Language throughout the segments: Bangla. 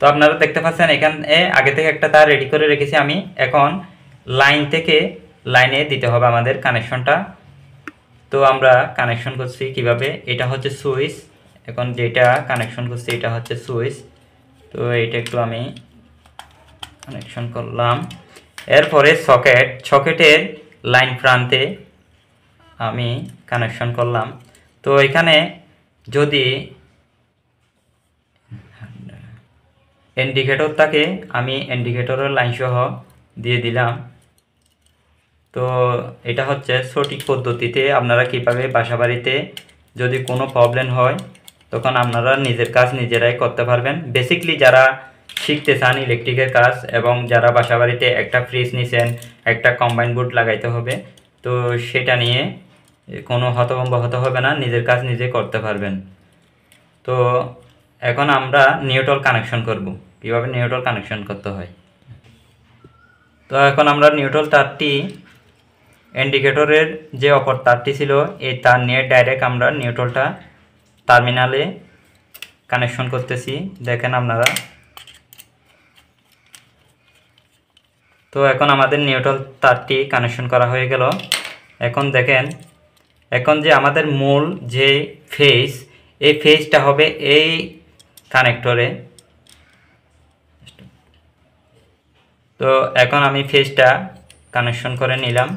তো আপনারা দেখতে পাচ্ছেন এখানে আগে থেকে একটা তার রেডি করে রেখেছি আমি। এখন লাইন থেকে লাইনে দিতে হবে আমাদের কানেকশনটা। তো আমরা কানেকশন করছি কিভাবে, এটা হচ্ছে সুইচ। এখন যেটা কানেকশন করছি এটা হচ্ছে সুইচ। তো এটা একটু আমি কানেকশন করলাম। এরপরে সকেটের লাইন প্রান্তে আমি কানেকশন করলাম। তো এখানে যদি ইন্ডিকেটর থাকে আমি ইন্ডিকেটরের লাইন সহ দিয়ে দিলাম। তো এটা হচ্ছে সঠিক পদ্ধতিতে আপনারা কীভাবে বাসাবাড়িতে যদি কোনো প্রবলেম হয় তখন আপনারা নিজের কাজ নিজেরাই করতে পারবেন। বেসিকলি যারা শিখতে চান ইলেকট্রিকের কাজ এবং যারা বাসাবাড়িতে একটা ফ্রিজ নিছেন, একটা কম্বাইন বোর্ড লাগাইতে হবে, তো সেটা নিয়ে কোনো হতভম্ব হতে হবে না, নিজের কাজ নিজে করতে পারবেন। তো এখন আমরা নিউট্রাল কানেকশন করব, কীভাবে নিউট্রাল কানেকশন করতে হয়। তো এখন আমরা নিউট্রাল তারটি ইন্ডিকেটরের যে অপর তারটি ছিল এই তার নিয়ে ডাইরেক্ট আমরা নিউট্রালটা টার্মিনালে কানেকশন করতেছি, দেখেন আপনারা। তো এখন আমাদের নিউট্রাল তারটি কানেকশন করা হয়ে গেল। এখন দেখেন, এখন যে আমাদের মূল যে ফেজ, এই ফেজটা হবে এই কানেক্টরে। তো এখন আমি ফেজটা কানেকশন করে নিলাম।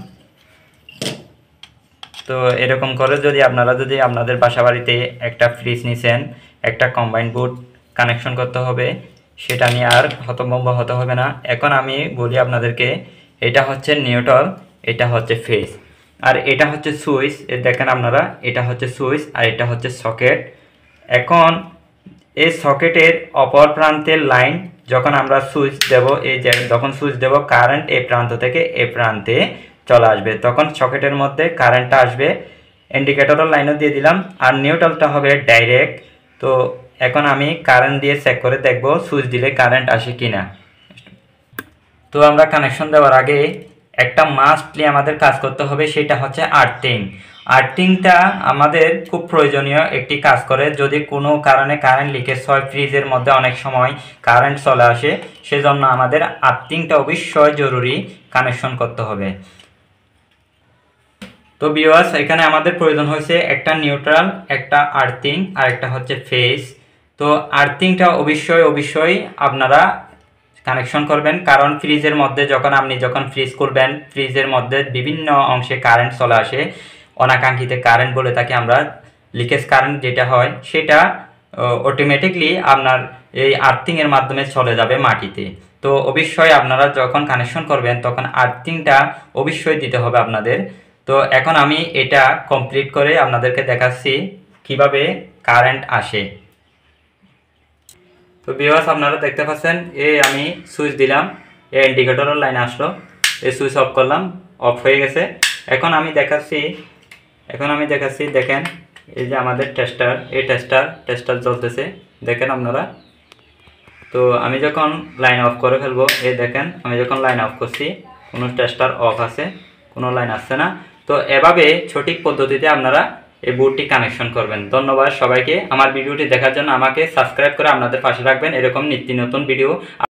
তো এরকম করে যদি আপনাদের বাসাবাড়িতে একটা ফ্রিজ নিছেন, একটা কম্বাইন বোর্ড কানেকশন করতে হবে, সেটা নিয়ে আর হতভম্ব হতে হবে না। এখন আমি বলি আপনাদেরকে, এটা হচ্ছে নিউট্রাল, এটা হচ্ছে ফেজ, আর এটা হচ্ছে সুইচ। দেখেন আপনারা, এটা হচ্ছে সুইচ আর এটা হচ্ছে সকেট। এখন এই সকেটের অপর প্রান্তের লাইন যখন আমরা সুইচ দেব, যখন সুইচ দেব কারেন্ট এই প্রান্ত থেকে এই প্রান্তে চলে আসবে, তখন সকেটের মধ্যে কারেন্টটা আসবে। ইন্ডিকেটরের লাইনও দিয়ে দিলাম, আর নিউট্রালটা হবে ডাইরেক্ট। তো এখন আমি কারেন্ট দিয়ে চেক করে দেখব সুইচ দিলে কারেন্ট আসে কিনা। তো আমরা কানেকশন দেওয়ার আগে একটা মাস্টলি আমাদের কাজ করতে হবে, সেটা হচ্ছে আর্থিং। আর্থিংটা আমাদের খুব প্রয়োজনীয় একটি কাজ করে। যদি কোনো কারণে কারেন্ট লিকেজ হয়, ফ্রিজের মধ্যে অনেক সময় কারেন্ট চলে আসে, সেজন্য আমাদের আর্থিংটা অবশ্যই জরুরি কানেকশন করতে হবে। তো ভিউয়ার্স, এখানে আমাদের প্রয়োজন হয়েছে একটা নিউট্রাল, একটা আর্থিং আর একটা হচ্ছে ফেজ। তো আর্থিংটা অবশ্যই আপনারা কানেকশন করবেন, কারণ ফ্রিজের মধ্যে যখন ফ্রিজ করবেন, ফ্রিজের মধ্যে বিভিন্ন অংশে কারেন্ট চলে আসে, অনাকাঙ্ক্ষিত কারেন্ট বলে থাকি আমরা, লিকেজ কারেন্ট যেটা হয়, সেটা অটোমেটিকলি আপনার এই আর্থিংয়ের মাধ্যমে চলে যাবে মাটিতে। তো অবশ্যই আপনারা যখন কানেকশন করবেন তখন আর্থিংটা অবশ্যই দিতে হবে আপনাদের। তো এখন আমি এটা কমপ্লিট করে আপনাদেরকে দেখাচ্ছি কিভাবে কারেন্ট আসে। তো ভিউয়ার্স, আপনারা দেখতে পাচ্ছেন, আমি সুইচ দিলাম, এই ইন্ডিকেটরের লাইন আসলো, এই সুইচ অফ করলাম, অফ হয়ে গেছে। এখন আমি দেখাচ্ছি, দেখেন এই যে আমাদের টেস্টার, এই টেস্টার জ্বলতেছে, দেখেন আপনারা। তো আমি যখন লাইন অফ করে ফেলবো, এই দেখেন আমি যখন লাইন অফ করছি কোনো টেস্টার অফ আছে, কোনো লাইন আসছে না। তো এভাবে সঠিক পদ্ধতিতে আপনারা এই বোর্ডটি কানেকশন করবেন। ধন্যবাদ সবাইকে। আমার ভিডিওটি দেখার জন্য আমাকে সাবস্ক্রাইব করে আপনাদের পাশে রাখবেন, এরকম নিত্য নতুন ভিডিও